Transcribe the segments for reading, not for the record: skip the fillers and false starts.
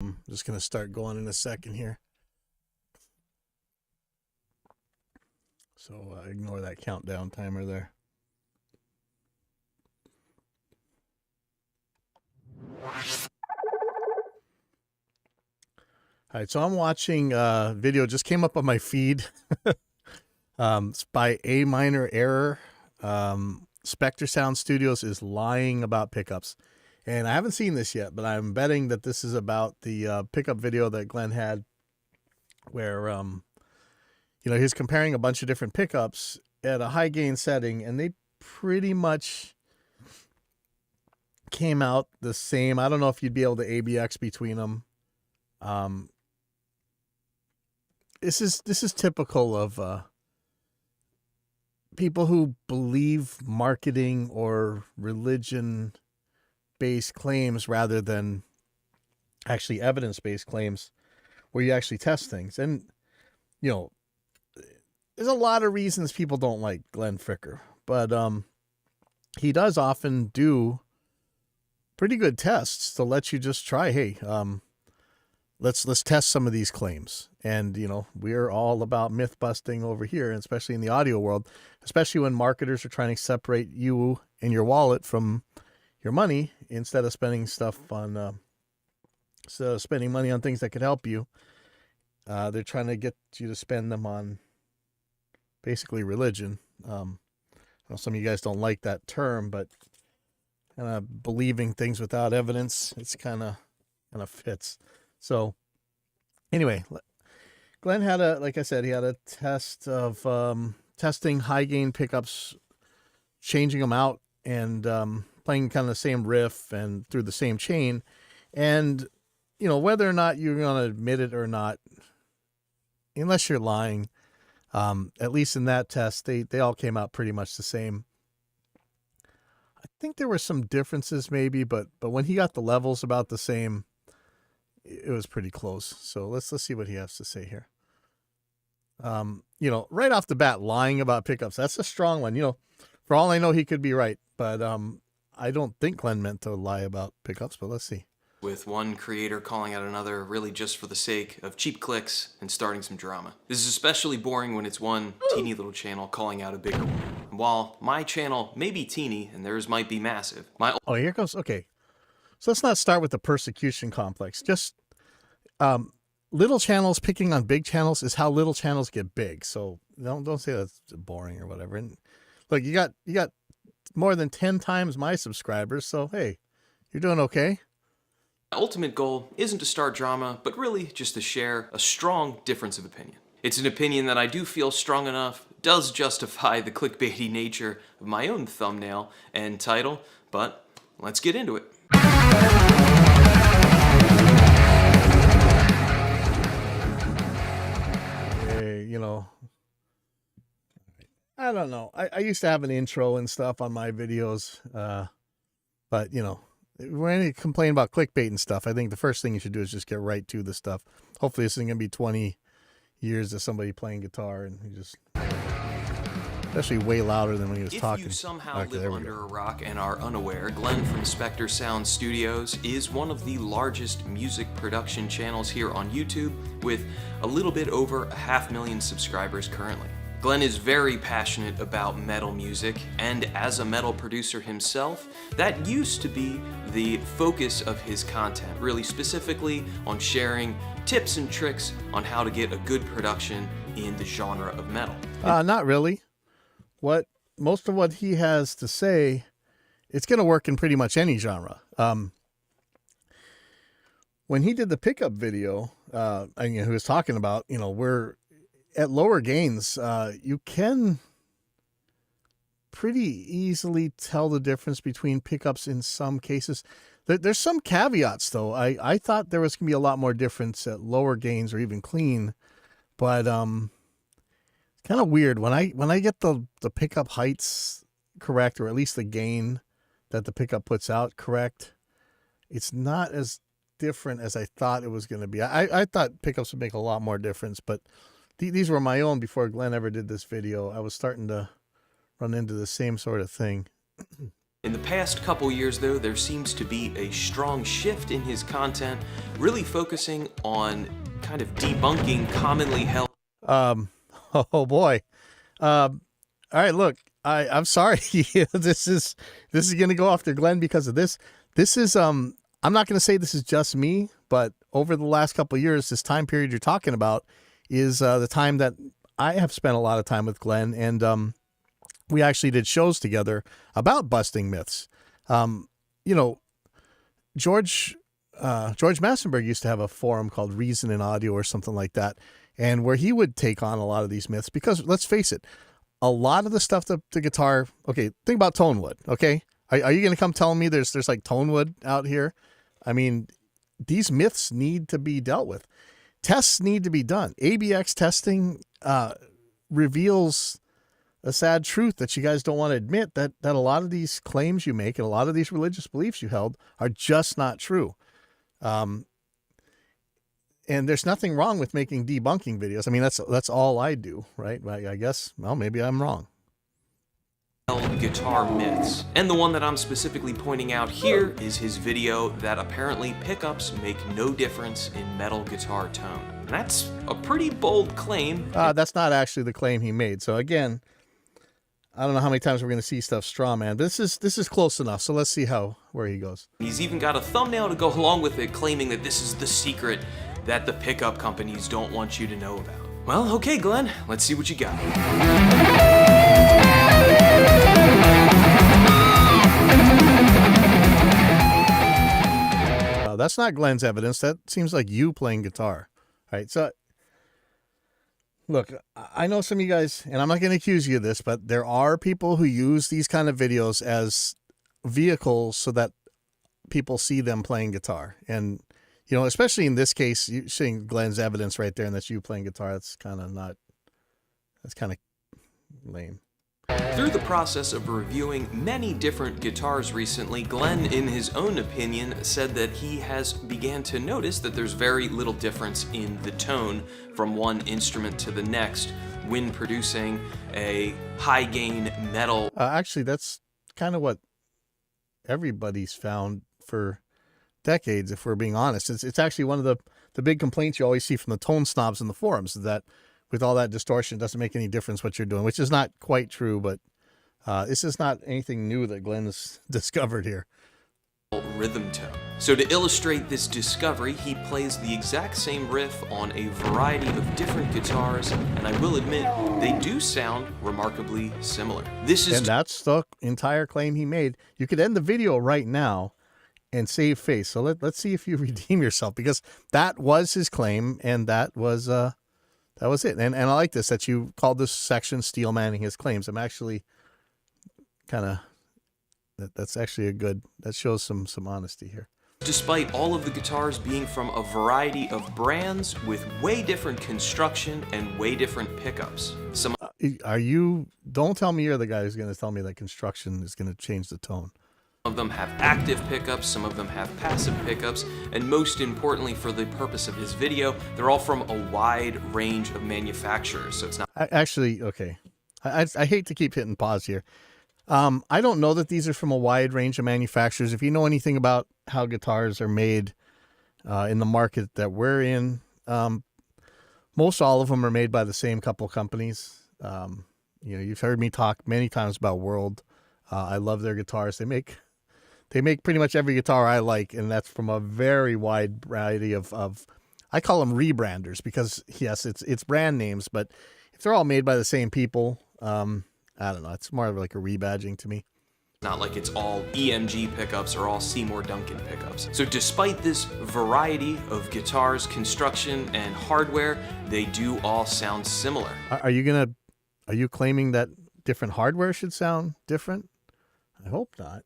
I'm just going to start going in a second here. So ignore that countdown timer there. All right, so I'm watching a video, just came up on my feed. It's by A Minor Error. SpectreSoundStudios is lying about pickups. And I haven't seen this yet, but I'm betting that this is about the pickup video that Glenn had where, he's comparing a bunch of different pickups at a high gain setting, and they pretty much came out the same. I don't know if you'd be able to ABX between them. This is typical of people who believe marketing or religion-based claims rather than actually evidence-based claims where you actually test things. And, there's a lot of reasons people don't like Glenn Fricker, but he does often do pretty good tests to let you just try, hey, let's test some of these claims. And, we're all about myth busting over here, especially in the audio world, especially when marketers are trying to separate you and your wallet from your money instead of spending money on things that could help you. They're trying to get you to spend them on basically religion. I know some of you guys don't like that term, but believing things without evidence, it's kind of fits. So anyway, Glenn had like I said, he had a test of testing high gain pickups, changing them out and playing kind of the same riff and through the same chain. And, whether or not you're going to admit it or not, unless you're lying, at least in that test, they all came out pretty much the same. I think there were some differences maybe, but when he got the levels about the same, it was pretty close. So let's see what he has to say here. Right off the bat, lying about pickups, that's a strong one. For all I know, he could be right, but I don't think Glenn meant to lie about pickups, but let's see. With one creator calling out another really just for the sake of cheap clicks and starting some drama. This is especially boring when it's one teeny little channel calling out a bigger one. And while my channel may be teeny and theirs might be massive, here goes. Okay. So let's not start with the persecution complex. Just little channels picking on big channels is how little channels get big. So don't say that's boring or whatever. And look, you got more than 10 times my subscribers. So, hey, you're doing okay. My ultimate goal isn't to start drama, but really just to share a strong difference of opinion. It's an opinion that I do feel strong enough does justify the clickbaity nature of my own thumbnail and title, but let's get into it. I don't know. I used to have an intro and stuff on my videos, but, when you complain about clickbait and stuff, I think the first thing you should do is just get right to the stuff. Hopefully this isn't going to be 20 years of somebody playing guitar and he just... especially way louder than when he was talking. If you somehow live under a rock and are unaware, Glenn from SpectreSoundStudios is one of the largest music production channels here on YouTube, with a little bit over 500,000 subscribers currently. Glenn is very passionate about metal music, and as a metal producer himself, that used to be the focus of his content, really specifically on sharing tips and tricks on how to get a good production in the genre of metal. Not really. Most of what he has to say, it's going to work in pretty much any genre. When he did the pickup video, he was talking about, we're at lower gains. You can pretty easily tell the difference between pickups in some cases. There's some caveats though. I thought there was going to be a lot more difference at lower gains or even clean, but it's kind of weird when I get the pickup heights correct, or at least the gain that the pickup puts out correct. It's not as different as I thought it was going to be. I thought pickups would make a lot more difference, but these were my own before Glenn ever did this video. I was starting to run into the same sort of thing. In the past couple years, though, there seems to be a strong shift in his content, really focusing on kind of debunking commonly held. Oh boy. All right, look, I'm sorry. This is going to go off to Glenn because of this. This is I'm not going to say this is just me, but over the last couple of years, this time period you're talking about is the time that I have spent a lot of time with Glenn, and we actually did shows together about busting myths. George Massenberg used to have a forum called Reason in Audio or something like that, and where he would take on a lot of these myths because, let's face it, a lot of the stuff that the guitar, okay, think about tone wood, okay? Are you going to come telling me there's like tone wood out here? I mean, these myths need to be dealt with. Tests need to be done. ABX testing reveals a sad truth that you guys don't want to admit, that a lot of these claims you make and a lot of these religious beliefs you held are just not true. And there's nothing wrong with making debunking videos. I mean, that's all I do, right? I guess, well, maybe I'm wrong. Guitar myths. And the one that I'm specifically pointing out here is his video that apparently pickups make no difference in metal guitar tone. And that's a pretty bold claim. That's not actually the claim he made. So again, I don't know how many times we're going to see stuff straw man. This is close enough. So let's see where he goes. He's even got a thumbnail to go along with it, claiming that this is the secret that the pickup companies don't want you to know about. Well, okay, Glenn, let's see what you got. That's not Glenn's evidence. That seems like you playing guitar. All right, so look, I know some of you guys, and I'm not going to accuse you of this, but there are people who use these kind of videos as vehicles so that people see them playing guitar. And, especially in this case, you're seeing Glenn's evidence right there, and that's you playing guitar. That's kind of lame. Through the process of reviewing many different guitars recently, Glenn, in his own opinion, said that he has began to notice that there's very little difference in the tone from one instrument to the next when producing a high-gain metal. Actually, that's kind of what everybody's found for decades, if we're being honest. It's actually one of the big complaints you always see from the tone snobs in the forums, is that with all that distortion, it doesn't make any difference what you're doing, which is not quite true, but this is not anything new that Glenn has discovered here. Rhythm tone. So to illustrate this discovery, he plays the exact same riff on a variety of different guitars, and I will admit, they do sound remarkably similar. And that's the entire claim he made. You could end the video right now and save face. So let's see if you redeem yourself, because that was his claim, and that was it. And I like this, that you called this section Steel Manning his claims. I'm actually that's actually that shows some honesty here. Despite all of the guitars being from a variety of brands with way different construction and way different pickups. Don't tell me you're the guy who's going to tell me that construction is going to change the tone. Some of them have active pickups, some of them have passive pickups, and most importantly for the purpose of his video, they're all from a wide range of manufacturers, so it's not... Okay. I hate to keep hitting pause here. I don't know that these are from a wide range of manufacturers. If you know anything about how guitars are made in the market that we're in, most all of them are made by the same couple companies. You've heard me talk many times about World. I love their guitars. They make pretty much every guitar I like, and that's from a very wide variety of I call them rebranders, because yes, it's brand names, but if they're all made by the same people, I don't know. It's more of like a rebadging to me. Not like it's all EMG pickups or all Seymour Duncan pickups. So despite this variety of guitars, construction, and hardware, they do all sound similar. Are you claiming that different hardware should sound different? I hope not.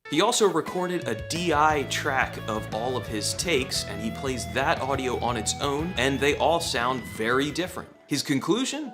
He also recorded a DI track of all of his takes, and he plays that audio on its own, and they all sound very different. His conclusion?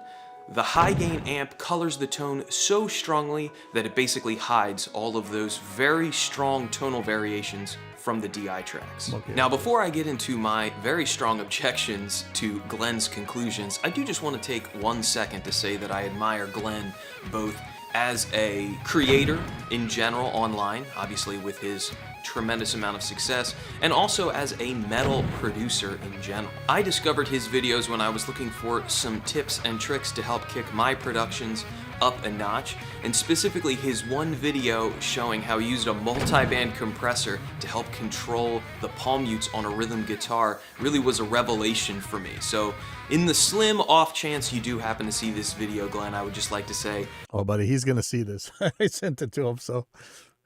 The high-gain amp colors the tone so strongly that it basically hides all of those very strong tonal variations from the DI tracks. Okay. Now, before I get into my very strong objections to Glenn's conclusions, I do just want to take 1 second to say that I admire Glenn both as a creator in general online, obviously with his tremendous amount of success, and also as a metal producer in general. I discovered his videos when I was looking for some tips and tricks to help kick my productions up a notch, and specifically his one video showing how he used a multi-band compressor to help control the palm mutes on a rhythm guitar really was a revelation for me. So in the slim off chance you do happen to see this video, Glenn, I would just like to say, oh buddy, he's gonna see this. I sent it to him, so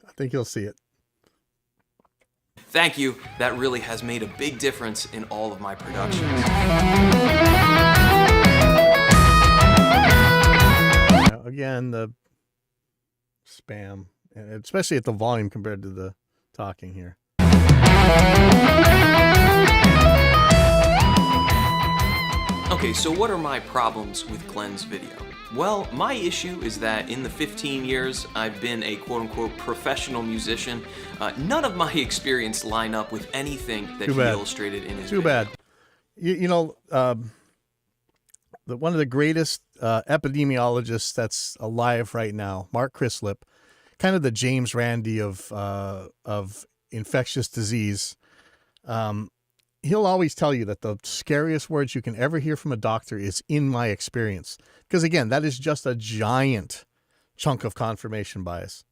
I think he'll see it. thank you. That really has made a big difference in all of my productions. Now, again, the spam, and especially at the volume compared to the talking here. Okay, so what are my problems with Glenn's video? Well, my issue is that in the 15 years I've been a quote-unquote professional musician, none of my experience line up with anything that he illustrated in his video. Too bad. You know, one of the greatest epidemiologists that's alive right now, Mark Crislip, kind of the James Randi of infectious disease. He'll always tell you that the scariest words you can ever hear from a doctor is "in my experience," because again, that is just a giant chunk of confirmation bias.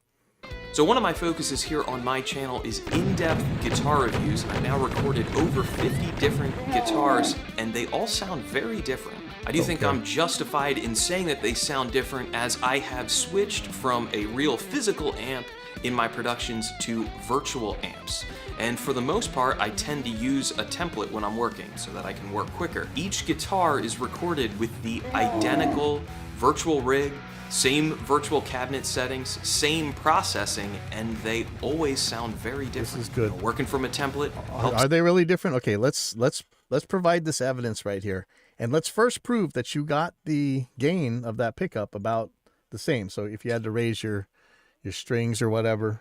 So one of my focuses here on my channel is in-depth guitar reviews. I've now recorded over 50 different guitars, and they all sound very different. I do think I'm justified in saying that they sound different, as I have switched from a real physical amp in my productions to virtual amps. And for the most part, I tend to use a template when I'm working so that I can work quicker. Each guitar is recorded with the identical virtual rig, same virtual cabinet settings, same processing, and they always sound very different. This is good. You know, working from a template helps. Are they really different? Okay, let's provide this evidence right here, and let's first prove that you got the gain of that pickup about the same. So if you had to raise your strings or whatever,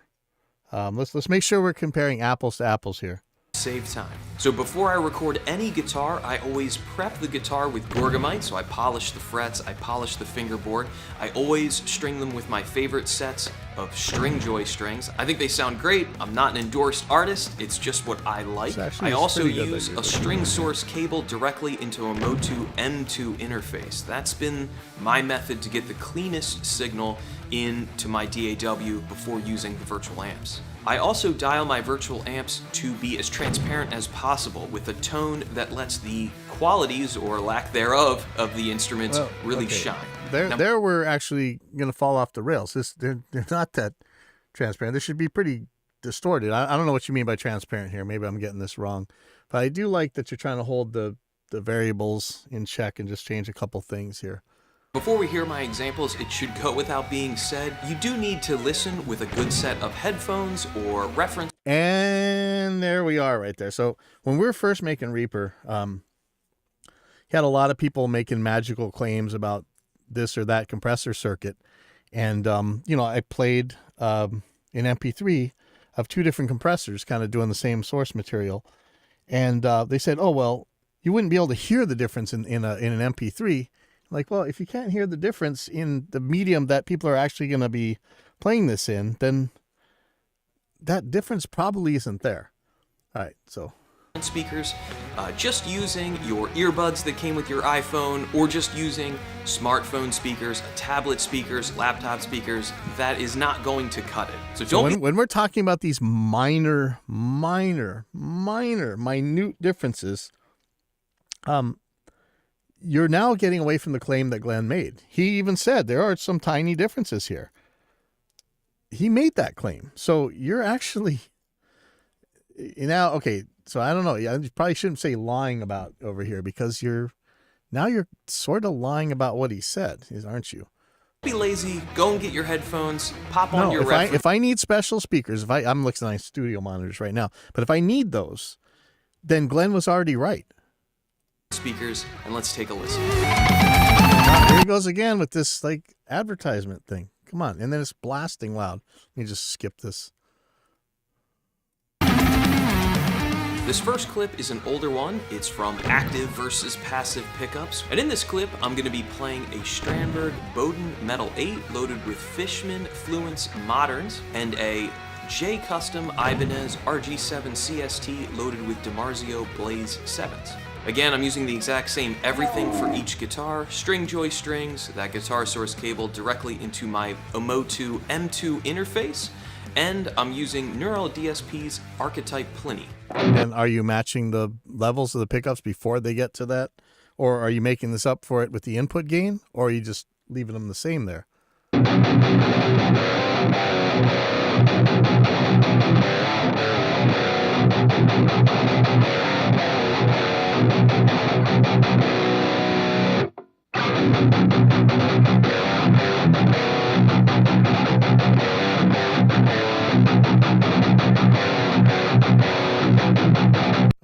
let's make sure we're comparing apples to apples here. Save time. So before I record any guitar, I always prep the guitar with Gorgamite. So I polish the frets, I polish the fingerboard. I always string them with my favorite sets of Stringjoy strings. I think they sound great. I'm not an endorsed artist, it's just what I like. I also use a string source cable directly into a Motu M2 interface. That's been my method to get the cleanest signal into my DAW before using the virtual amps. I also dial my virtual amps to be as transparent as possible with a tone that lets the qualities, or lack thereof, of the instruments really shine. There we're actually going to fall off the rails. They're not that transparent. They should be pretty distorted. I don't know what you mean by transparent here. Maybe I'm getting this wrong. But I do like that you're trying to hold the variables in check and just change a couple things here. Before we hear my examples, it should go without being said, you do need to listen with a good set of headphones or reference. And there we are right there. So when we were first making Reaper, he had a lot of people making magical claims about this or that compressor circuit. And, you know, I played an MP3 of two different compressors kind of doing the same source material. And they said, oh, well, you wouldn't be able to hear the difference in an MP3. Like, well, if you can't hear the difference in the medium that people are actually going to be playing this in, then that difference probably isn't there. All right, so speakers, just using your earbuds that came with your iPhone, or just using smartphone speakers, tablet speakers, laptop speakers, that is not going to cut it. So when we're talking about these minute differences, you're now getting away from the claim that Glenn made. He even said there are some tiny differences here. He made that claim. So you're actually now, okay, so I don't know. You probably shouldn't say lying about over here, because you're sort of lying about what he said, aren't you? Be lazy, go and get your headphones, pop on your reference. If I need special speakers, I'm looking at studio monitors right now, but if I need those, then Glenn was already right. Speakers, and let's take a listen. Here he goes again with this like advertisement thing. Come on, and then it's blasting loud. Let me just skip this. This first clip is an older one. It's from active versus passive pickups. And in this clip, I'm going to be playing a Strandberg Bowden Metal 8 loaded with Fishman Fluence Moderns and a J Custom Ibanez RG7 CST loaded with DiMarzio Blaze 7s. Again, I'm using the exact same everything for each guitar, string joy strings, that guitar source cable directly into my Omotu M2 interface, and I'm using Neural DSP's Archetype Pliny. And are you matching the levels of the pickups before they get to that? Or are you making this up for it with the input gain? Or are you just leaving them the same there?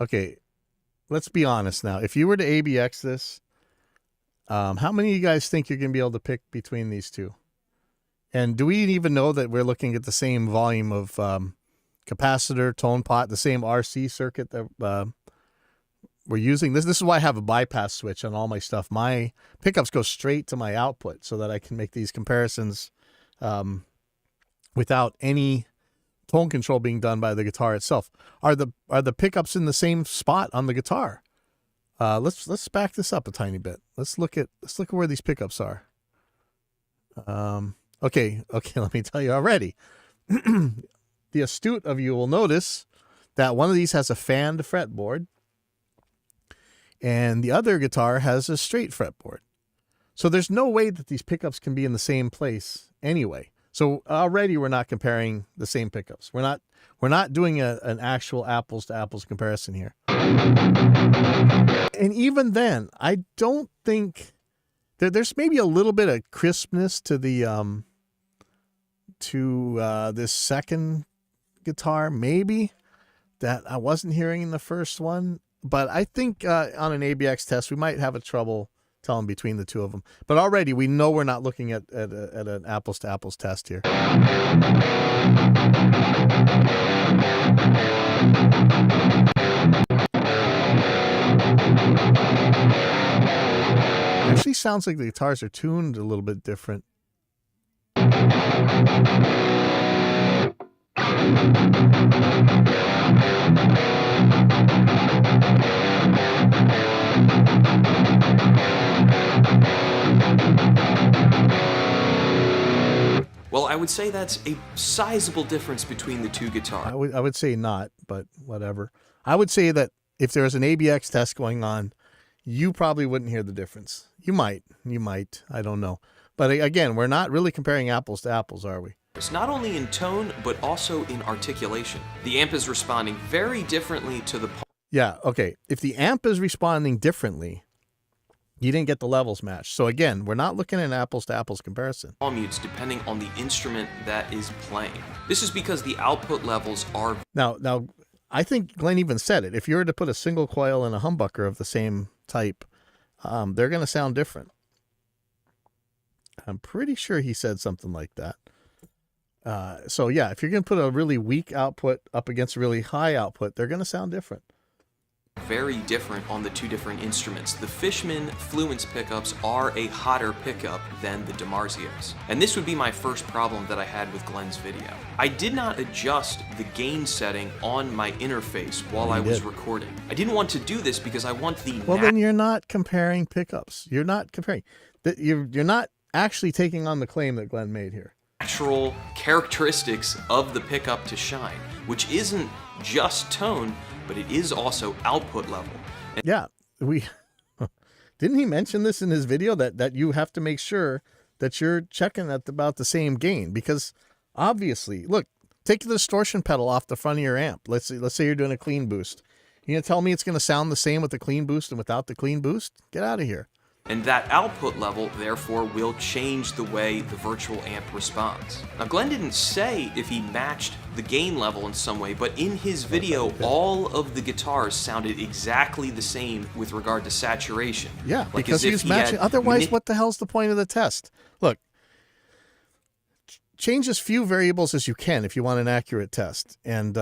Okay, let's be honest now. If you were to ABX this, how many of you guys think you're going to be able to pick between these two? And do we even know that we're looking at the same volume of capacitor, tone pot, the same RC circuit that we're using? This is why I have a bypass switch on all my stuff. My pickups go straight to my output so that I can make these comparisons without any tone control being done by the guitar itself. Are the pickups in the same spot on the guitar? Let's back this up a tiny bit. Let's look at where these pickups are. Okay, let me tell you already. The astute of you will notice that one of these has a fanned fretboard and the other guitar has a straight fretboard. So there's no way that these pickups can be in the same place anyway. So already we're not comparing the same pickups. We're not doing an actual apples to apples comparison here. And even then, I don't think there's maybe a little bit of crispness to the this second guitar, maybe, that I wasn't hearing in the first one. But I think on an ABX test, we might have a trouble telling between the two of them. But already we know we're not looking at an apples to apples test here. It actually sounds like the guitars are tuned a little bit different. Well, I would say that's a sizable difference between the two guitars. I would say not, but whatever. I would say that if there was an ABX test going on, you probably wouldn't hear the difference. You might. I don't know. But again, we're not really comparing apples to apples, are we? It's not only in tone, but also in articulation. The amp is responding very differently to the... Yeah, okay. If the amp is responding differently, you didn't get the levels matched. So again, we're not looking at an apples to apples comparison. Palm mutes depending on the instrument that is playing. This is because the output levels are... Now, I think Glenn even said it. If you were to put a single coil and a humbucker of the same type, they're going to sound different. I'm pretty sure he said something like that. So yeah, if you're going to put a really weak output up against a really high output, they're going to sound different. Very different on the two different instruments. The Fishman Fluence pickups are a hotter pickup than the DiMarzios. And this would be my first problem that I had with Glenn's video. I did not adjust the gain setting on my interface while I was recording. I didn't want to do this because I want the... Well, then you're not comparing pickups. You're not comparing. You're not actually taking on the claim that Glenn made here. Natural characteristics of the pickup to shine, which isn't just tone, but it is also output level. And yeah, didn't he mention this in his video that you have to make sure that you're checking at about the same gain, because obviously, look, take the distortion pedal off the front of your amp. Let's say you're doing a clean boost. You're gonna tell me it's gonna sound the same with the clean boost and without the clean boost? Get out of here. And that output level, therefore, will change the way the virtual amp responds. Now, Glenn didn't say if he matched the gain level in some way, but in his video, all of the guitars sounded exactly the same with regard to saturation. Yeah, like because he was matching. Otherwise, what the hell's the point of the test? Look, change as few variables as you can if you want an accurate test. And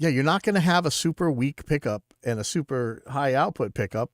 yeah, you're not going to have a super weak pickup and a super high output pickup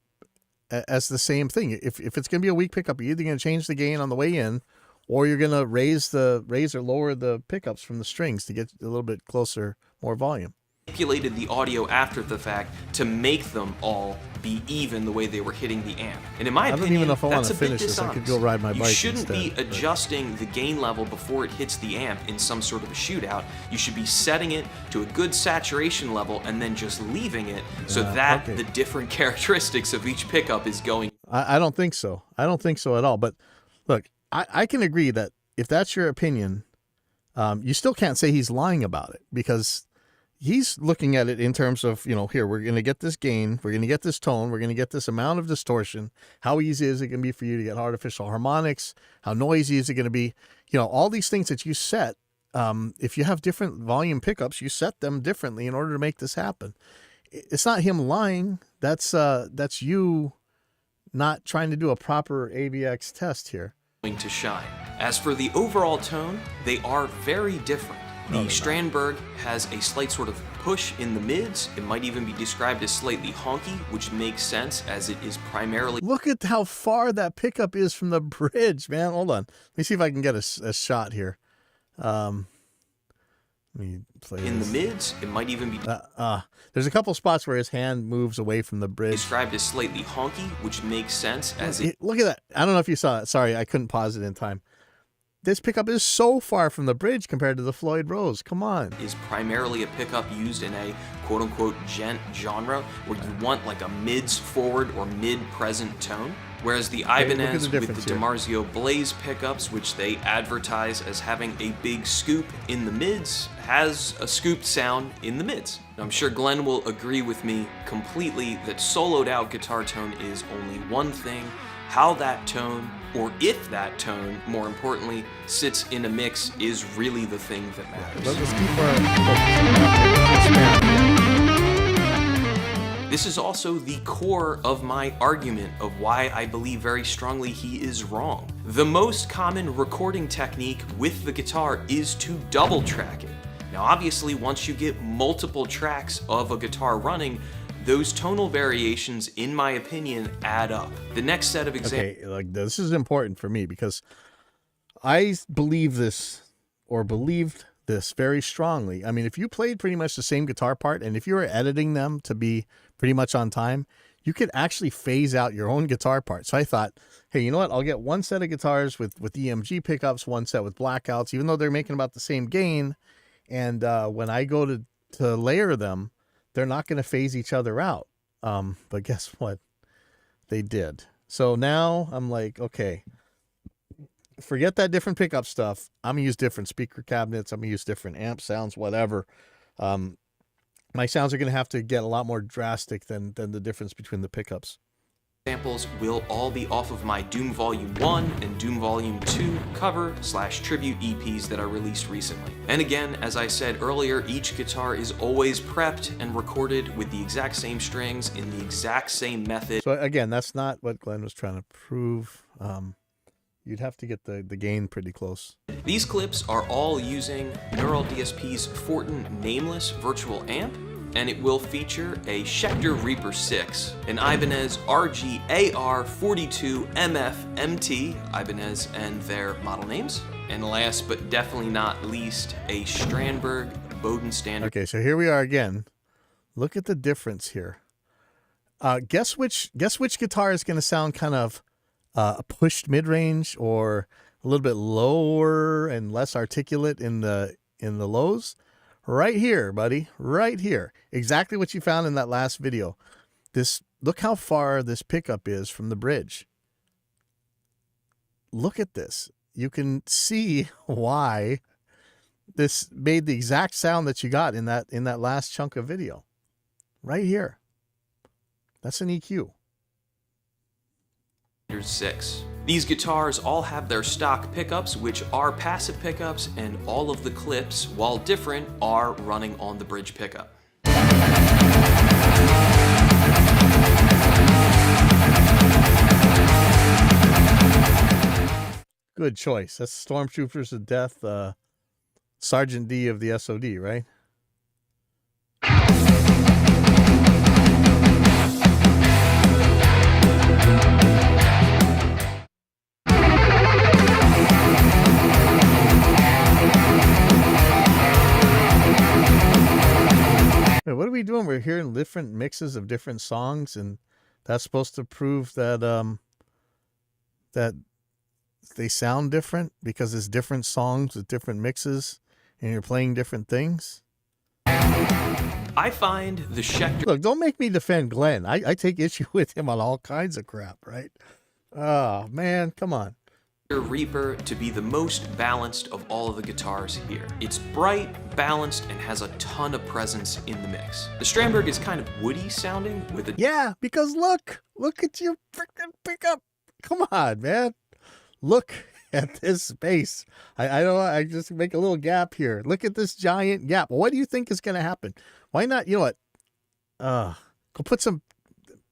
as the same thing. If it's going to be a weak pickup, you're either going to change the gain on the way in, or you're going to raise or lower the pickups from the strings to get a little bit closer, more volume. Manipulated the audio after the fact to make them all be even the way they were hitting the amp. And in my opinion, I don't even know if I want that's to a bit finish this. I dishonest. could go ride my bike You shouldn't instead, be adjusting the gain level before it hits the amp in some sort of a shootout. You should be setting it to a good saturation level and then just leaving it so that the different characteristics of each pickup is going. I don't think so. I don't think so at all. But look, I can agree that if that's your opinion, you still can't say he's lying about it, because he's looking at it in terms of, here, we're going to get this gain, we're going to get this tone, we're going to get this amount of distortion. How easy is it going to be for you to get artificial harmonics? How noisy is it going to be? All these things that you set, if you have different volume pickups, you set them differently in order to make this happen. It's not him lying. That's you not trying to do a proper AVX test here. To shine. As for the overall tone, they are very different. The Strandberg has a slight sort of push in the mids. It might even be described as slightly honky, which makes sense as it is primarily... Look at how far that pickup is from the bridge, man. Hold on. Let me see if I can get a shot here. Let me play in this. the mids. It might even be... There's a couple spots where his hand moves away from the bridge. Described as slightly honky, which makes sense as it... Look at that. I don't know if you saw it. Sorry, I couldn't pause it in time. This pickup is so far from the bridge compared to the Floyd Rose. Come on. Is primarily a pickup used in a quote-unquote gent genre where you want like a mids forward or mid-present tone. Whereas the Ibanez with the DiMarzio Blaze pickups, which they advertise as having a big scoop in the mids, has a scooped sound in the mids. Now, I'm sure Glenn will agree with me completely that soloed out guitar tone is only one thing. How that tone, or if that tone, more importantly, sits in a mix is really the thing that matters. Let's keep our... This is also the core of my argument of why I believe very strongly he is wrong. The most common recording technique with the guitar is to double track it. Now obviously once you get multiple tracks of a guitar running, those tonal variations, in my opinion, add up. The next set of examples... Okay, like this is important for me because I believe this, or believed this very strongly. I mean, if you played pretty much the same guitar part, and if you were editing them to be pretty much on time, you could actually phase out your own guitar part. So I thought, hey, you know what? I'll get one set of guitars with EMG pickups, one set with blackouts, even though they're making about the same gain. And when I go to layer them, they're not going to phase each other out. But guess what? They did. So now I'm like, okay, forget that different pickup stuff. I'm going to use different speaker cabinets. I'm going to use different amp sounds, whatever. My sounds are going to have to get a lot more drastic than the difference between the pickups. Examples will all be off of my Doom Volume 1 and Doom Volume 2 cover/tribute EPs that are released recently. And again, as I said earlier, each guitar is always prepped and recorded with the exact same strings in the exact same method. So again, that's not what Glenn was trying to prove. You'd have to get the gain pretty close. These clips are all using Neural DSP's Fortin Nameless virtual amp, and it will feature a Schecter Reaper 6, an Ibanez RG-AR42MF-MT, Ibanez and their model names, and last but definitely not least, a Strandberg Bowden Standard. Okay, so here we are again. Look at the difference here. Guess which guitar is going to sound kind of pushed mid-range or a little bit lower and less articulate in the lows? Right here, buddy, right here. Exactly what you found in that last video. Look how far this pickup is from the bridge. Look at this. You can see why this made the exact sound that you got in that last chunk of video. Right here. That's an EQ. 6. These guitars all have their stock pickups, which are passive pickups, and all of the clips, while different, are running on the bridge pickup. Good choice. That's Stormtroopers of Death, Sergeant D of the SOD, right? different mixes of different songs, and that's supposed to prove that that they sound different because it's different songs with different mixes, and you're playing different things. I find the Schecter... Look, don't make me defend Glenn. I take issue with him on all kinds of crap, right? Oh, man, come on. Reaper to be the most balanced of all of the guitars here. It's bright, balanced, and has a ton of presence in the mix. The Strandberg is kind of woody sounding with a... Yeah, because look at your freaking pickup. Come on, man. Look at this space. I just make a little gap here. Look at this giant gap. What do you think is going to happen? Why not, you know what? Go put some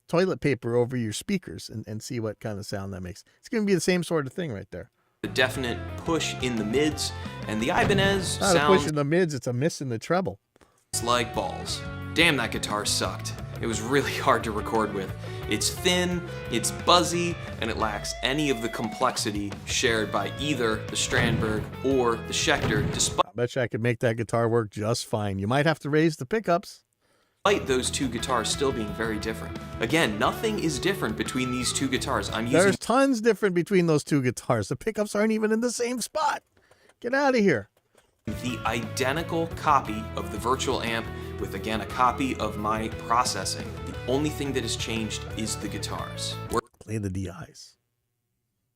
toilet paper over your speakers and see what kind of sound that makes. It's going to be the same sort of thing right there. A definite push in the mids, and the Ibanez Not a push in the mids, it's a miss in the treble. It's like balls. Damn, that guitar sucked. It was really hard to record with. It's thin, it's buzzy, and it lacks any of the complexity shared by either the Strandberg or the Schecter, despite I bet you I could make that guitar work just fine. You might have to raise the pickups. those two guitars still being very different. Again, nothing is different between these two guitars. There's tons different between those two guitars. The pickups aren't even in the same spot. Get out of here. The identical copy of the virtual amp with, again, a copy of my processing. The only thing that has changed is the guitars. Play the DIs.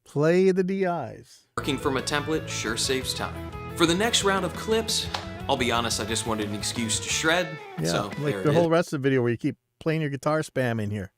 Play the DIs. Working from a template sure saves time. For the next round of clips, I'll be honest, I just wanted an excuse to shred. Yeah, so like the whole rest of the video where you keep playing your guitar spam in here.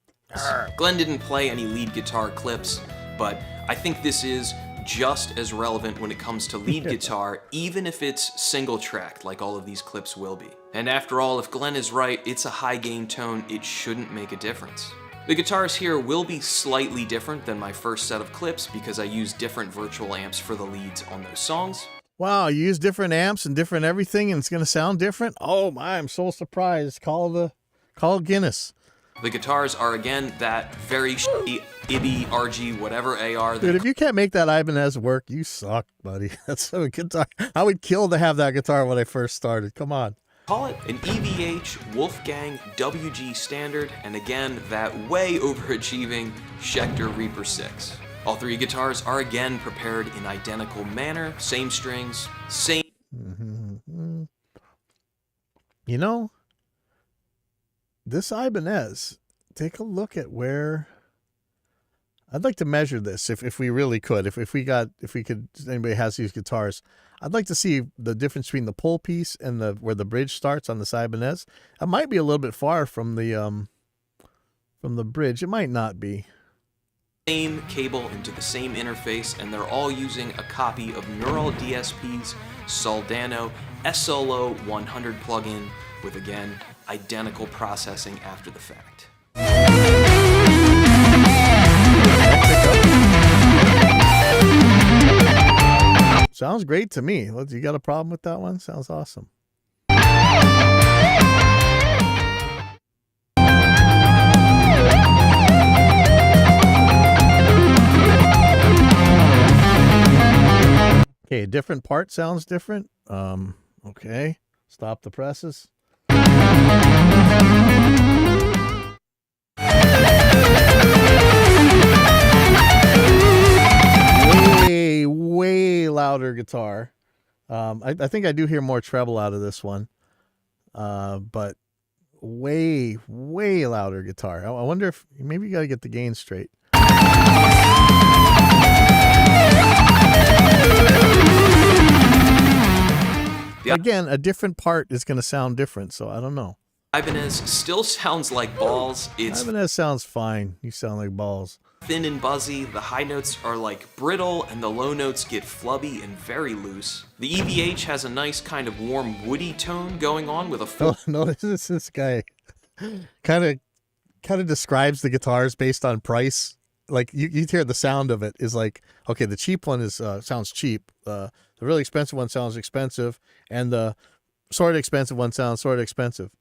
Glenn didn't play any lead guitar clips, but I think this is just as relevant when it comes to lead guitar, even if it's single tracked like all of these clips will be. And after all, if Glenn is right, it's a high gain tone, it shouldn't make a difference. The guitars here will be slightly different than my first set of clips because I use different virtual amps for the leads on those songs. Wow, you use different amps and different everything and it's going to sound different? Oh my, I'm so surprised. Call Guinness. The guitars are, again, that very shitty IBI, RG, whatever AR. Dude, if you can't make that Ibanez work, you suck, buddy. That's a guitar. I would kill to have that guitar when I first started. Come on. Call it an EVH Wolfgang WG Standard, and again, that way overachieving Schecter Reaper 6. All three guitars are again prepared in identical manner, same strings, same... You know, this Ibanez, take a look at where... I'd like to measure this if we really could. If anybody has these guitars, I'd like to see the difference between the pull piece and where the bridge starts on this Ibanez. It might be a little bit far from the bridge. It might not be. Same cable into the same interface, and they're all using a copy of Neural DSP's Soldano SLO 100 plugin with, again, identical processing after the fact. Sounds great to me. You got a problem with that one? Sounds awesome. Okay, a different part sounds different. Okay. Stop the presses. Way louder guitar. I think I do hear more treble out of this one. But way louder guitar. I wonder if maybe you got to get the gain straight. Again, a different part is going to sound different, so I don't know. Ibanez still sounds like balls. Ibanez sounds fine. You sound like balls. Thin and buzzy, the high notes are like brittle, and the low notes get flubby and very loose. The EVH has a nice kind of warm woody tone going on with a full... No, this guy kind of describes the guitars based on price. Like you hear the sound of it is like, okay, the cheap one is sounds cheap. The really expensive one sounds expensive, and the sort of expensive one sounds sort of expensive.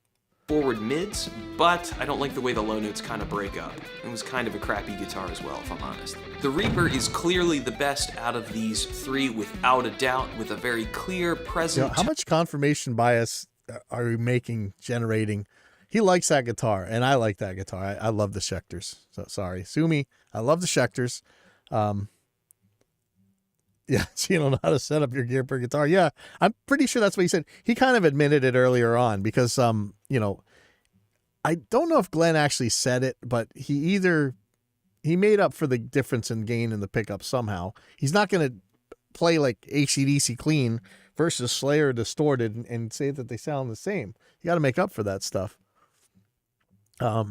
Forward mids, but I don't like the way the low notes kind of break up. It was kind of a crappy guitar as well, if I'm honest. The Reaper is clearly the best out of these three, without a doubt, with a very clear present... How much confirmation bias are we generating he likes that guitar, and I like that guitar. I love the Schecters. So sorry, sue me. I love the Schecters. Yeah, so you don't know how to set up your gear per guitar. Yeah, I'm pretty sure that's what he said. He kind of admitted it earlier on because, you know, I don't know if Glenn actually said it, but he made up for the difference in gain in the pickup somehow. He's not going to play like AC/DC clean versus Slayer distorted and say that they sound the same. You got to make up for that stuff. But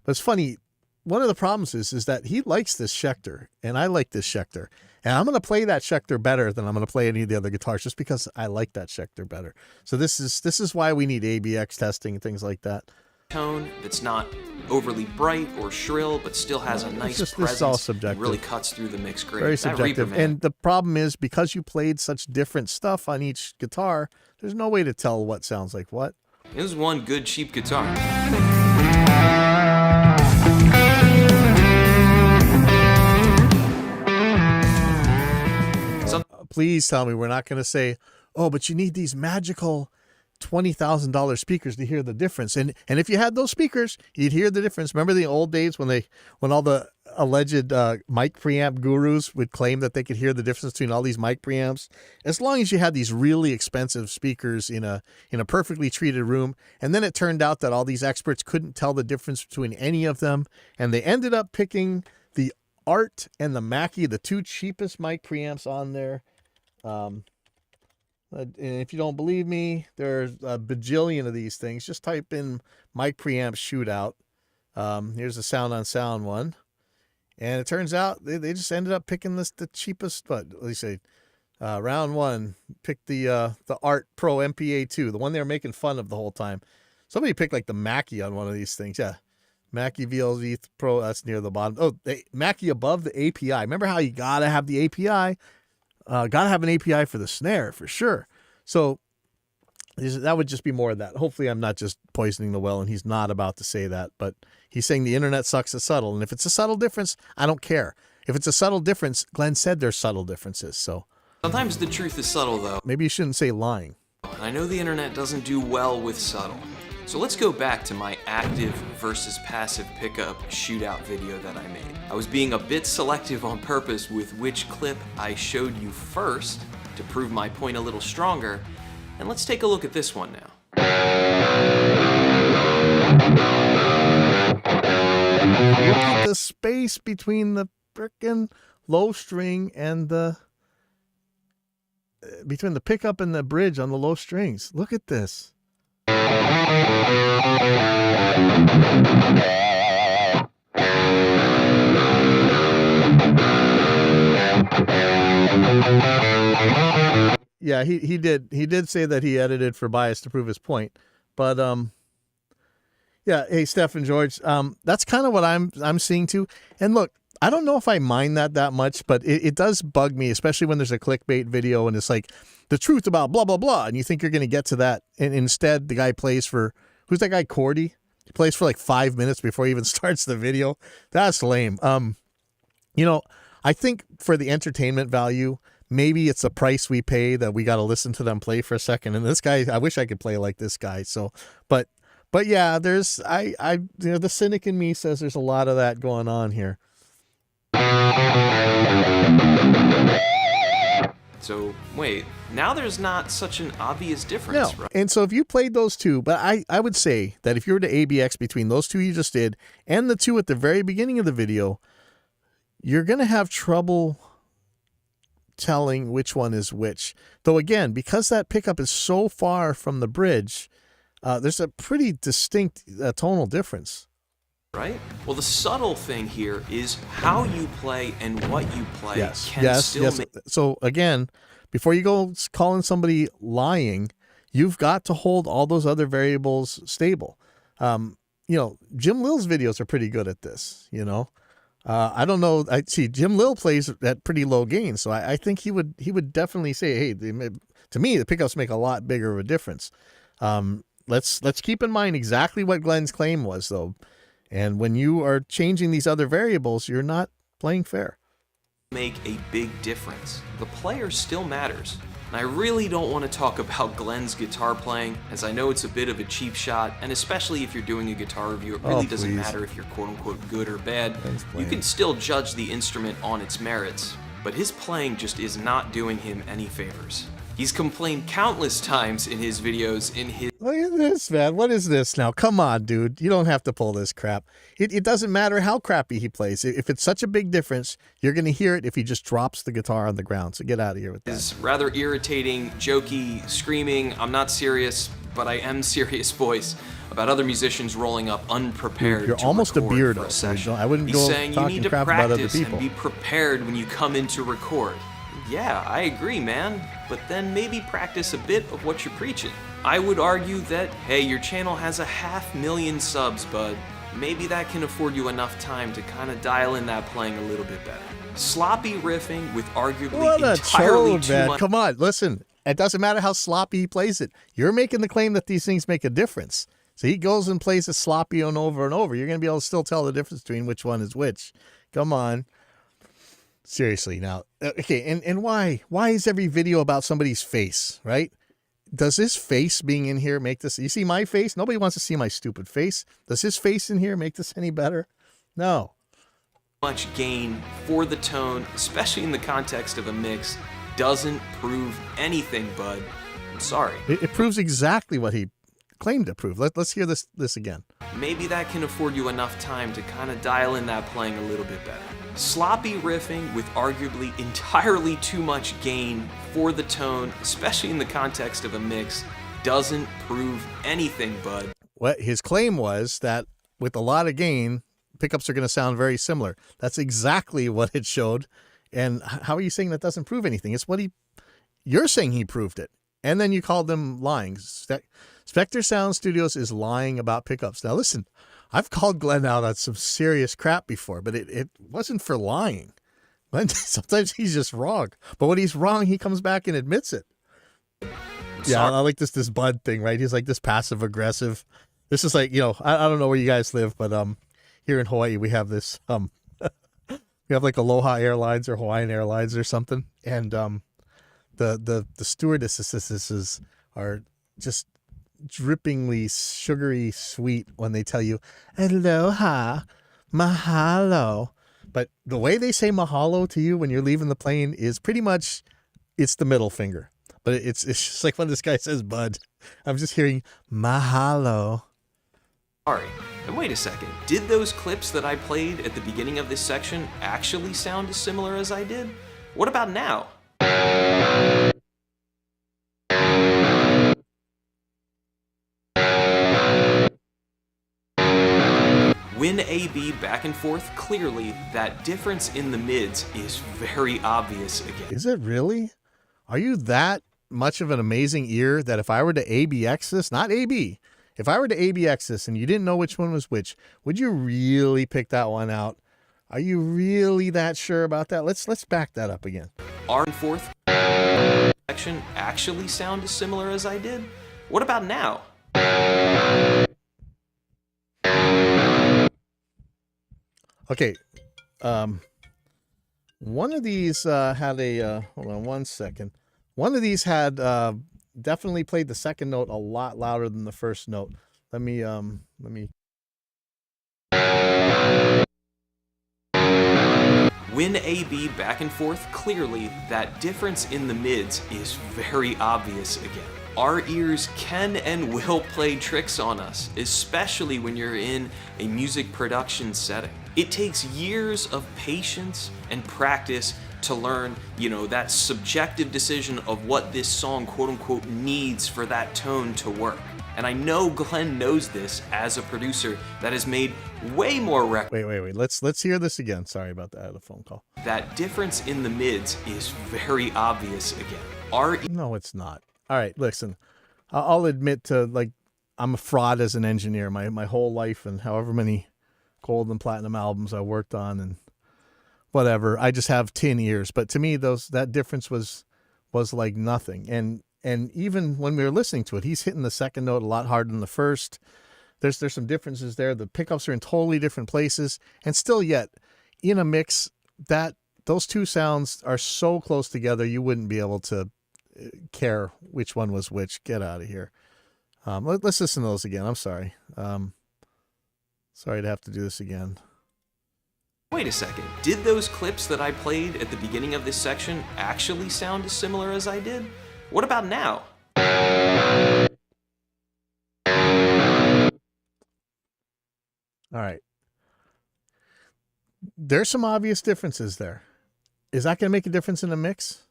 it's funny. One of the problems is that he likes this Schecter, and I like this Schecter. And I'm going to play that Schecter better than I'm going to play any of the other guitars just because I like that Schecter better. So this is why we need ABX testing and things like that. Tone that's not overly bright or shrill, but still has a nice presence. This is all subjective. Really cuts through the mix great. Very subjective. And the problem is because you played such different stuff on each guitar, there's no way to tell what sounds like what. It was one good cheap guitar. Please tell me we're not going to say, oh, but you need these magical $20,000 speakers to hear the difference. And if you had those speakers, you'd hear the difference. Remember the old days when all the alleged mic preamp gurus would claim that they could hear the difference between all these mic preamps? As long as you had these really expensive speakers in a perfectly treated room, and then it turned out that all these experts couldn't tell the difference between any of them, and they ended up picking the Art and the Mackie, the two cheapest mic preamps on there. And if you don't believe me, there's a bajillion of these things. Just type in mic preamp shootout. Here's the sound on sound one. And it turns out they just ended up picking the cheapest, but at least round one, picked the Art Pro MPA2, the one they were making fun of the whole time. Somebody picked like the Mackie on one of these things. Yeah. Mackie VLZ Pro, that's near the bottom. Oh, Mackie above the API. Remember how you got to have the API? Got to have an API for the snare, for sure. So that would just be more of that. Hopefully I'm not just poisoning the well, and he's not about to say that. But he's saying the internet sucks at subtle. And if it's a subtle difference, I don't care. If it's a subtle difference, Glenn said there's subtle differences. So sometimes the truth is subtle, though. Maybe you shouldn't say lying. I know the internet doesn't do well with subtle. So let's go back to my active versus passive pickup shootout video that I made. I was being a bit selective on purpose with which clip I showed you first to prove my point a little stronger. And let's take a look at this one now. Look at the space between the frickin' low string and between the pickup and the bridge on the low strings. Look at this. Yeah, he did say that he edited for bias to prove his point, but yeah. Hey, Steph and George, that's kind of what I'm seeing too. And look, I don't know if I mind that much, but it does bug me, especially when there's a clickbait video and it's like the truth about blah blah blah, and you think you're going to get to that, and instead the guy plays for, who's that guy, Cordy? He plays for like 5 minutes before he even starts the video. That's lame. You know, I think for the entertainment value, maybe it's the price we pay that we got to listen to them play for a second. And this guy, I wish I could play like this guy. So, but yeah, there's, the cynic in me says there's a lot of that going on here. So wait, now there's not such an obvious difference, No. right? And so if you played those two, but I would say that if you were to ABX between those two you just did and the two at the very beginning of the video, you're going to have trouble telling which one is which. Though again, because that pickup is so far from the bridge, there's a pretty distinct tonal difference. Right? Well, the subtle thing here is how you play and what you play Yes. make... So again, before you go calling somebody lying, you've got to hold all those other variables stable. You know, Jim Lill's videos are pretty good at this, you know. I don't know. I see Jim Lill plays at pretty low gain, so I think he would definitely say, hey, to me, the pickups make a lot bigger of a difference. Let's keep in mind exactly what Glenn's claim was, though. And when you are changing these other variables, you're not playing fair. Make a big difference. The player still matters. And I really don't want to talk about Glenn's guitar playing, as I know it's a bit of a cheap shot, and especially if you're doing a guitar review, it really doesn't matter if you're quote-unquote good or bad. You can still judge the instrument on its merits, but his playing just is not doing him any favors. He's complained countless times in his videos Look at this, man. What is this now? Come on, dude. You don't have to pull this crap. It doesn't matter how crappy he plays. If it's such a big difference, you're going to hear it if he just drops the guitar on the ground. So get out of here with that. his rather irritating, jokey, screaming, "I'm not serious, but I am serious" voice about other musicians rolling up unprepared. You're to almost a record beard. for a session. I wouldn't He's go saying you need talking to crap about other practice people. and be prepared when you come in to record. Yeah, I agree, man, but then maybe practice a bit of what you're preaching. I would argue that, hey, your channel has 500,000 subs, bud. Maybe that can afford you enough time to kind of dial in that playing a little bit better. Sloppy riffing with arguably What a entirely chode, too man. much. Come on, listen. It doesn't matter how sloppy he plays it. You're making the claim that these things make a difference. So he goes and plays it sloppy and over. You're going to be able to still tell the difference between which one is which. Come on. Seriously now. Okay, and why is every video about somebody's face, right? Does his face being in here make this? You see my face? Nobody wants to see my stupid face. Does his face in here make this any better? No. Much gain for the tone, especially in the context of a mix, doesn't prove anything, bud. I'm sorry. It proves exactly what he claimed to prove. Let's hear this again. Maybe that can afford you enough time to kind of dial in that playing a little bit better. Sloppy riffing with arguably entirely too much gain for the tone, especially in the context of a mix, doesn't prove anything, bud. What his claim was that with a lot of gain, pickups are going to sound very similar. That's exactly what it showed. And how are you saying that doesn't prove anything? It's what you're saying he proved it. And then you called them lying. SpectreSoundStudios is lying about pickups. Now listen, I've called Glenn out on some serious crap before, but it wasn't for lying. Sometimes he's just wrong. But when he's wrong, he comes back and admits it. Yeah, I like this Bud thing, right? He's like this passive aggressive. This is like, I don't know where you guys live, but here in Hawaii we have this we have like Aloha Airlines or Hawaiian Airlines or something, and the stewardesses are just drippingly sugary sweet when they tell you aloha, mahalo. But the way they say mahalo to you when you're leaving the plane is pretty much, it's the middle finger. But it's just like when this guy says bud, I'm just hearing mahalo. Sorry. And wait a second, did those clips that I played at the beginning of this section actually sound as similar as I did? What about now? When A-B back and forth, clearly that difference in the mids is very obvious again. Is it really? Are you that much of an amazing ear that if I were to ABX this, not AB, if I were to ABX this and you didn't know which one was which, would you really pick that one out? Are you really that sure about that? Let's back that up again. R and fourth section actually sound as similar as I did? What about now? Okay, one of these had a, hold on one second. One of these had definitely played the second note a lot louder than the first note. Let me. When A-B back and forth, clearly that difference in the mids is very obvious again. Our ears can and will play tricks on us, especially when you're in a music production setting. It takes years of patience and practice to learn, that subjective decision of what this song quote-unquote needs for that tone to work. And I know Glenn knows this as a producer that has made way more records. Wait. Let's hear this again. Sorry about that. I had a phone call. That difference in the mids is very obvious again. No, it's not. All right, listen. I'll admit to, I'm a fraud as an engineer. My whole life and however many gold and platinum albums I worked on and whatever. I just have 10 ears. But to me, that difference was like nothing. And even when we were listening to it, he's hitting the second note a lot harder than the first. There's some differences there. The pickups are in totally different places. And still yet, in a mix, those two sounds are so close together, you wouldn't be able to care which one was which. Get out of here. Let's listen to those again. I'm sorry. Sorry to have to do this again. Wait a second. Did those clips that I played at the beginning of this section actually sound as similar as I did? What about now? All right. There's some obvious differences there. Is that going to make a difference in the mix?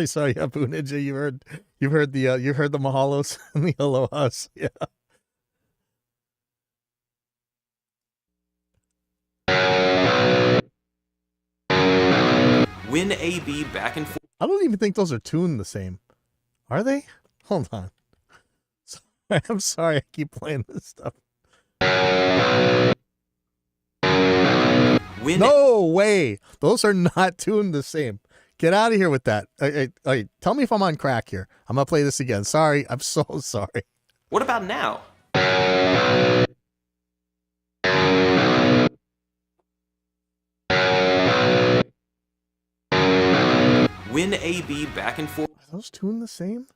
Sorry, Abu Ninja. You've heard the mahalos and the alohas. Yeah. When AB back and forth. I don't even think those are tuned the same. Are they? Hold on. I'm sorry, I keep playing this stuff. No way. Those are not tuned the same. Get out of here with that. Tell me if I'm on crack here. I'm going to play this again. Sorry. I'm so sorry. What about now? When AB back and forth. Are those tuned the same?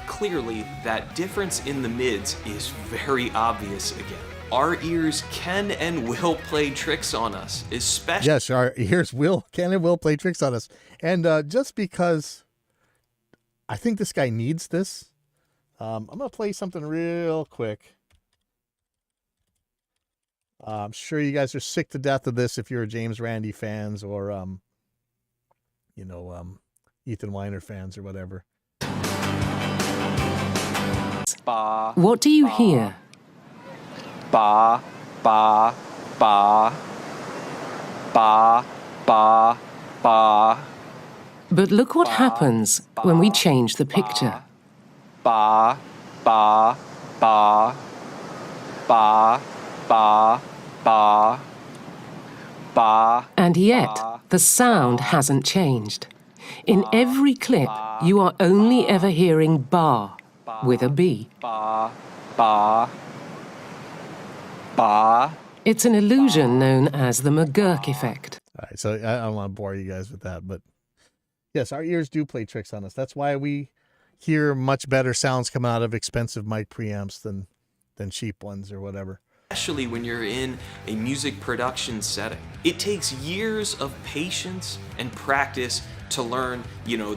Clearly, that difference in the mids is very obvious again. Our ears can and will play tricks on us, especially... Yes, our ears can and will play tricks on us. And just because I think this guy needs this, I'm going to play something real quick. I'm sure you guys are sick to death of this if you're James Randi fans or, Ethan Weiner fans or whatever. What do you hear? Ba, ba, ba, ba, ba, ba. But look what happens when we change the picture. Ba, ba, ba, ba, ba, ba, ba. And yet, the sound hasn't changed. In every clip, you are only ever hearing ba with a B. Ba, ba, ba. It's an illusion known as the McGurk effect. All right, so I don't want to bore you guys with that, but yes, our ears do play tricks on us. That's why we hear much better sounds come out of expensive mic preamps than cheap ones or whatever. Especially when you're in a music production setting. It takes years of patience and practice to learn,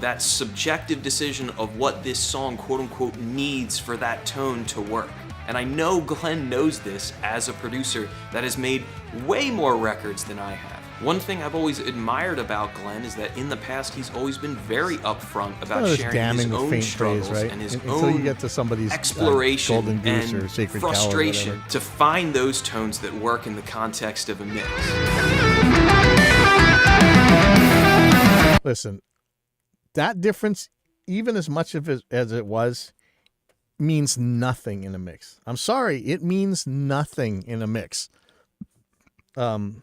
that subjective decision of what this song, quote unquote, needs for that tone to work. And I know Glenn knows this as a producer that has made way more records than I have. One thing I've always admired about Glenn is that in the past he's always been very upfront about sharing his own struggles and his own you get to somebody's exploration Golden Goose and or Sacred Cow or frustration whatever. to find those tones that work in the context of a mix. Listen, that difference, even as much of it as it was, means nothing in a mix. I'm sorry, it means nothing in a mix. You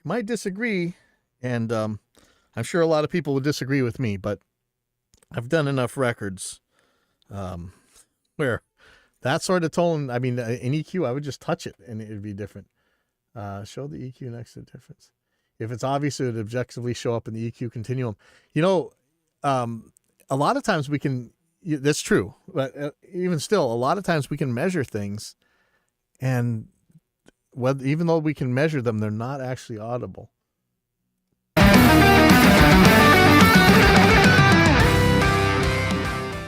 might disagree, and I'm sure a lot of people would disagree with me, but I've done enough records where that sort of tone, in EQ, I would just touch it and it would be different. Show the EQ next to the difference. If it's obvious, it would objectively show up in the EQ continuum. A lot of times we can, that's true, but even still, a lot of times we can measure things, and even though we can measure them, they're not actually audible.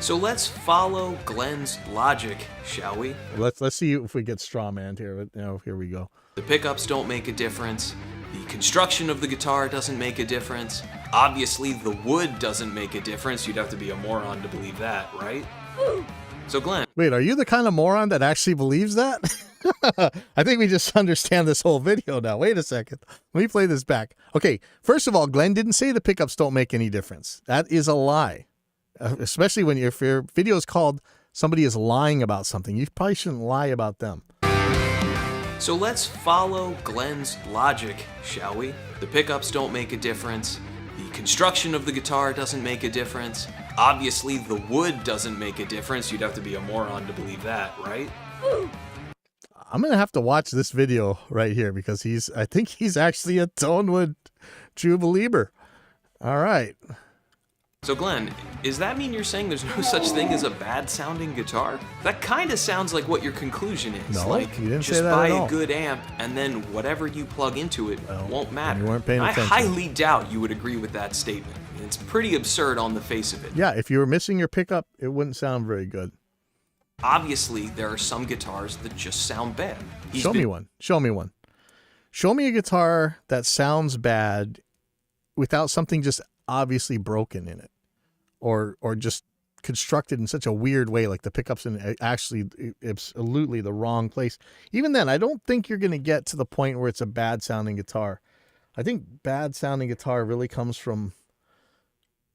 So let's follow Glenn's logic, shall we? Let's see if we get strawmanned here. Here we go. The pickups don't make a difference. The construction of the guitar doesn't make a difference. Obviously, the wood doesn't make a difference. You'd have to be a moron to believe that, right? So Glenn. Wait, are you the kind of moron that actually believes that? I think we just understand this whole video now. Wait a second. Let me play this back. Okay, first of all, Glenn didn't say the pickups don't make any difference. That is a lie. Especially if your video is called somebody is lying about something. You probably shouldn't lie about them. So let's follow Glenn's logic, shall we? The pickups don't make a difference. The construction of the guitar doesn't make a difference. Obviously, the wood doesn't make a difference. You'd have to be a moron to believe that, right? I'm going to have to watch this video right here because I think he's actually a Tonewood true believer. All right. So Glenn, does that mean you're saying there's no such thing as a bad sounding guitar? That kind of sounds like what your conclusion is. No, like, you didn't just say that buy at a all. good amp and then whatever you plug into it won't matter. you weren't paying I attention. highly doubt you would agree with that statement. It's pretty absurd on the face of it. Yeah, if you were missing your pickup, it wouldn't sound very good. Obviously, there are some guitars that just sound bad. Show me one. Show me one. Show me a guitar that sounds bad without something just obviously broken in it, or just constructed in such a weird way, like the pickups in actually absolutely the wrong place. Even then, I don't think you're going to get to the point where it's a bad sounding guitar. I think bad sounding guitar really comes from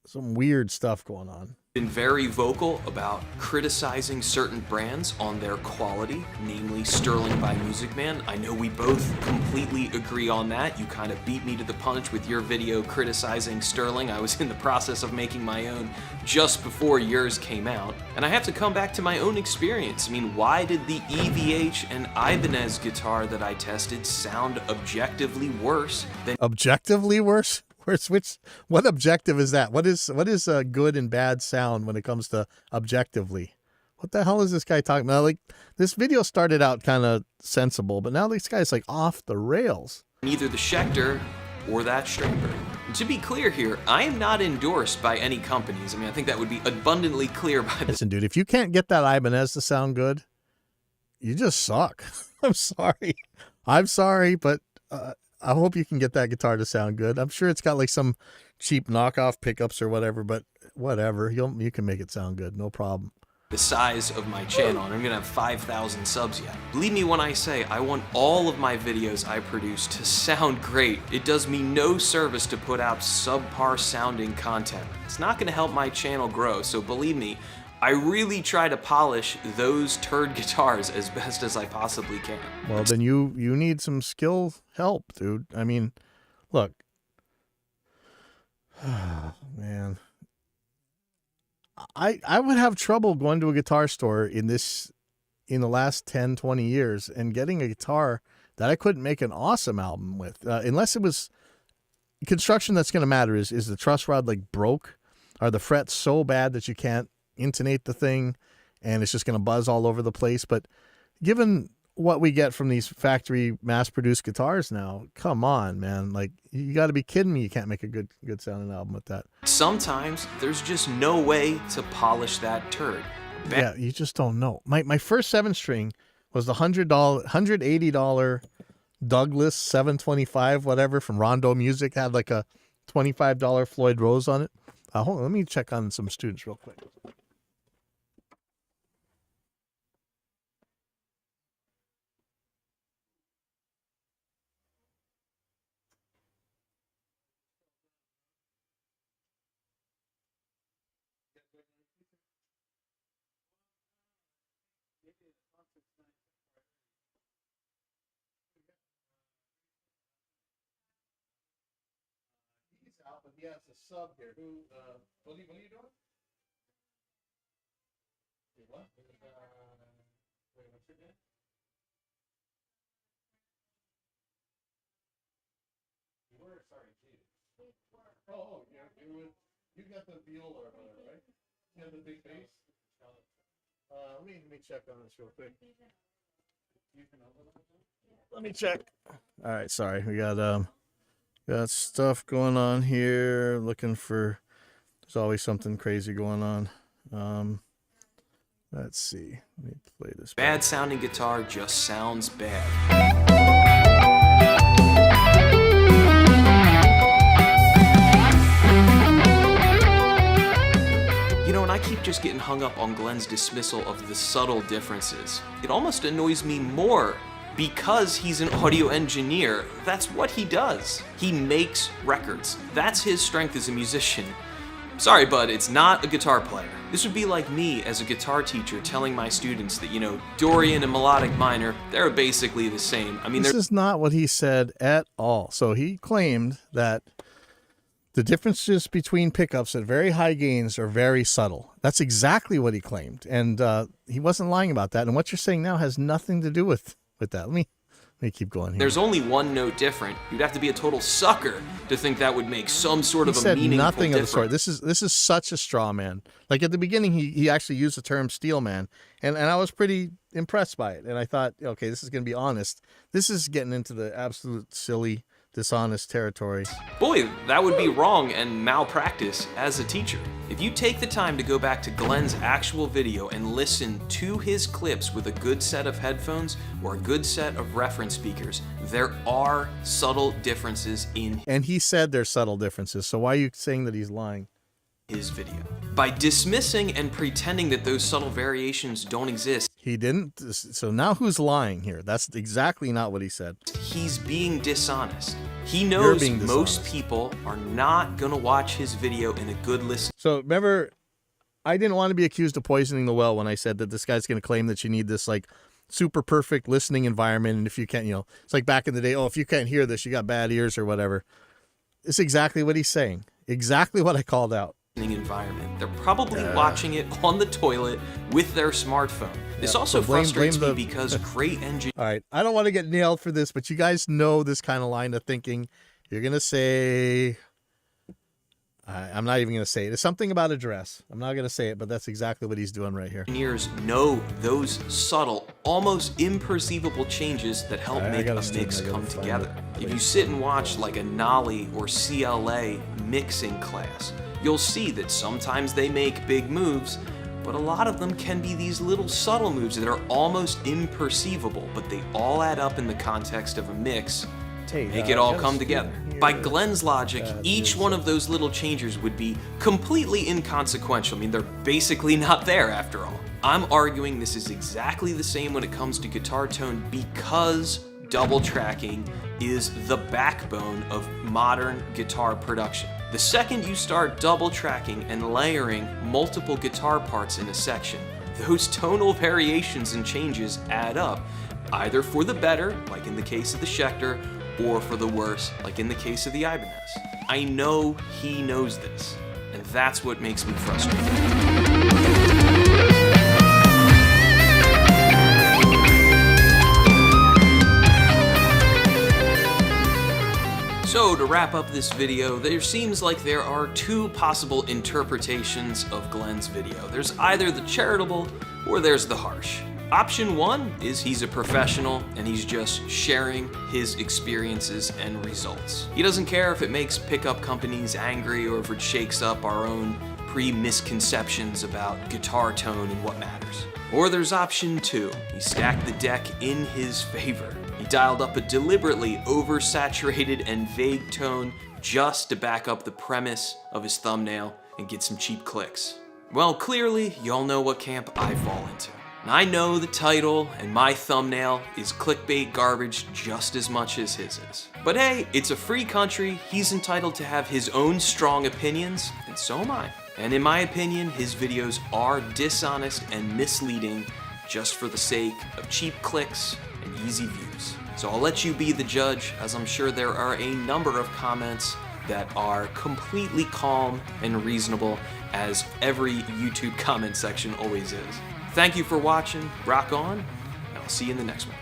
some weird stuff going on. Been very vocal about criticizing certain brands on their quality, namely Sterling by Music Man. I know we both completely agree on that. You kind of beat me to the punch with your video criticizing Sterling. I was in the process of making my own just before yours came out. And I have to come back to my own experience. I mean, why did the EVH and Ibanez guitar that I tested sound objectively worse than... Objectively worse? What objective is that? What is good and bad sound when it comes to objectively? What the hell is this guy talking about? Like, this video started out kind of sensible, but now this guy's like off the rails. either the Schecter or that Stringberg? To be clear here, I am not endorsed by any companies. I mean, I think that would be abundantly clear by the... Listen, dude, if you can't get that Ibanez to sound good, you just suck. I'm sorry, but I hope you can get that guitar to sound good. I'm sure it's got like some cheap knockoff pickups or whatever, but whatever. You can make it sound good. No problem. The size of my channel, and I'm gonna have 5,000 subs yet. Believe me when I say I want all of my videos I produce to sound great. It does me no service to put out subpar sounding content. It's not gonna help my channel grow, so believe me, I really try to polish those turd guitars as best as I possibly can. Well, then you need some skill help, dude. I mean, look. Oh, man. I would have trouble going to a guitar store in the last 10, 20 years and getting a guitar that I couldn't make an awesome album with. Unless it was construction that's going to matter. Is the truss rod like broke? Are the frets so bad that you can't intonate the thing and it's just going to buzz all over the place? But given what we get from these factory mass-produced guitars now, come on, man. Like, you got to be kidding me. You can't make a good sounding album with that. Sometimes there's just no way to polish that turd. Yeah, you just don't know. My first 7-string was the $180 Douglas 725 whatever from Rondo Music. Had like a $25 Floyd Rose on it. Hold on, let me check on some students real quick. He's out, but he has a sub here. What are you doing? What? Wait, what's your name? You were, sorry, Katie. Oh, you got the viola or whatever, right? You have the big bass? Let me check on this real quick. Let me check. All right, sorry. We got stuff going on here. Looking for, there's always something crazy going on. Let's see. Let me play this. Bad sounding guitar just sounds bad. You know, and I keep just getting hung up on Glenn's dismissal of the subtle differences. It almost annoys me more because he's an audio engineer. That's what he does. He makes records. That's his strength as a musician. Sorry, bud, it's not a guitar player. This would be like me as a guitar teacher telling my students that, Dorian and melodic minor, they're basically the same. I mean, this is not what he said at all. So he claimed that the differences between pickups at very high gains are very subtle. That's exactly what he claimed. And he wasn't lying about that. And what you're saying now has nothing to do with with that. Let me keep going here. There's only one note different. You'd have to be a total sucker to think that would make some sort He of a said meaningful nothing of the sort. difference. This is such a straw man. Like at the beginning, he actually used the term steel man, and I was pretty impressed by it. And I thought, okay, this is going to be honest. This is getting into the absolute silly, dishonest territory. Boy, that would be wrong and malpractice as a teacher. If you take the time to go back to Glenn's actual video and listen to his clips with a good set of headphones or a good set of reference speakers, there are subtle differences in And he said there's subtle differences. So why are you saying that he's lying? his video. By dismissing and pretending that those subtle variations don't exist, He didn't. So now who's lying here? That's exactly not what he said. he's being dishonest. He You're knows being most dishonest. people are not gonna watch his video in a good listen. So remember, I didn't want to be accused of poisoning the well when I said that this guy's going to claim that you need this like super perfect listening environment. And if you can't, it's like back in the day, oh, if you can't hear this, you got bad ears or whatever. It's exactly what he's saying. Exactly what I called out. Environment. They're probably watching it on the toilet with their smartphone. This also so blame frustrates me the- because great engineers All right. I don't want to get nailed for this, but you guys know this kind of line of thinking. You're going to say, I'm not even going to say it. It's something about a dress. I'm not going to say it, but that's exactly what he's doing right here. know those subtle, almost imperceivable changes that help I make a got a student, mix I gotta come find together. it. If you sit and watch like a Nolly or CLA mixing class, you'll see that sometimes they make big moves, but a lot of them can be these little subtle moves that are almost imperceivable, but they all add up in the context of a mix to Hey, make it I all got a come student together. here By Glenn's logic, that each is, one of those little changes would be completely inconsequential. I mean, they're basically not there after all. I'm arguing this is exactly the same when it comes to guitar tone because double tracking is the backbone of modern guitar production. The second you start double tracking and layering multiple guitar parts in a section, those tonal variations and changes add up, either for the better, like in the case of the Schecter, or for the worse, like in the case of the Ibanez. I know he knows this, and that's what makes me frustrated. So to wrap up this video, there seems like there are two possible interpretations of Glenn's video. There's either the charitable or there's the harsh. Option one is he's a professional and he's just sharing his experiences and results. He doesn't care if it makes pickup companies angry or if it shakes up our own pre-misconceptions about guitar tone and what matters. Or there's option two. He stacked the deck in his favor. He dialed up a deliberately oversaturated and vague tone just to back up the premise of his thumbnail and get some cheap clicks. Well, clearly, y'all know what camp I fall into. And I know the title and my thumbnail is clickbait garbage just as much as his is. But hey, it's a free country, he's entitled to have his own strong opinions, and so am I. And in my opinion, his videos are dishonest and misleading just for the sake of cheap clicks and easy views. So I'll let you be the judge, as I'm sure there are a number of comments that are completely calm and reasonable, as every YouTube comment section always is. Thank you for watching, rock on, and I'll see you in the next one.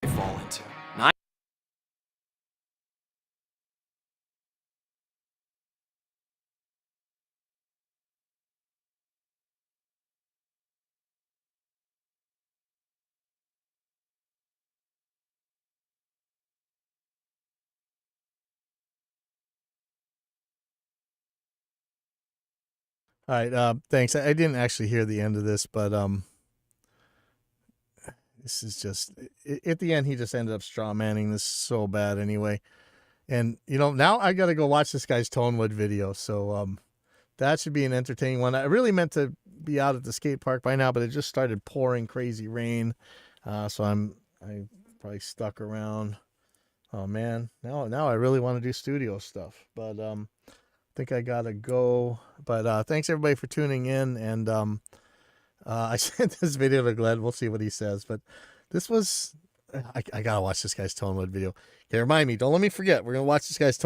I fall into. Nine. All right. Thanks. I didn't actually hear the end of this, but this is just at the end. He just ended up straw manning this so bad anyway. And now I got to go watch this guy's Tonewood video. So that should be an entertaining one. I really meant to be out at the skate park by now, but it just started pouring crazy rain. So I probably stuck around. Oh man, now I really want to do studio stuff, but I think I gotta go. But thanks everybody for tuning in, and I sent this video to Glenn. We'll see what he says, but this was I gotta watch this guy's Tonewood video. Okay, remind me. Don't let me forget. We're gonna watch this guy's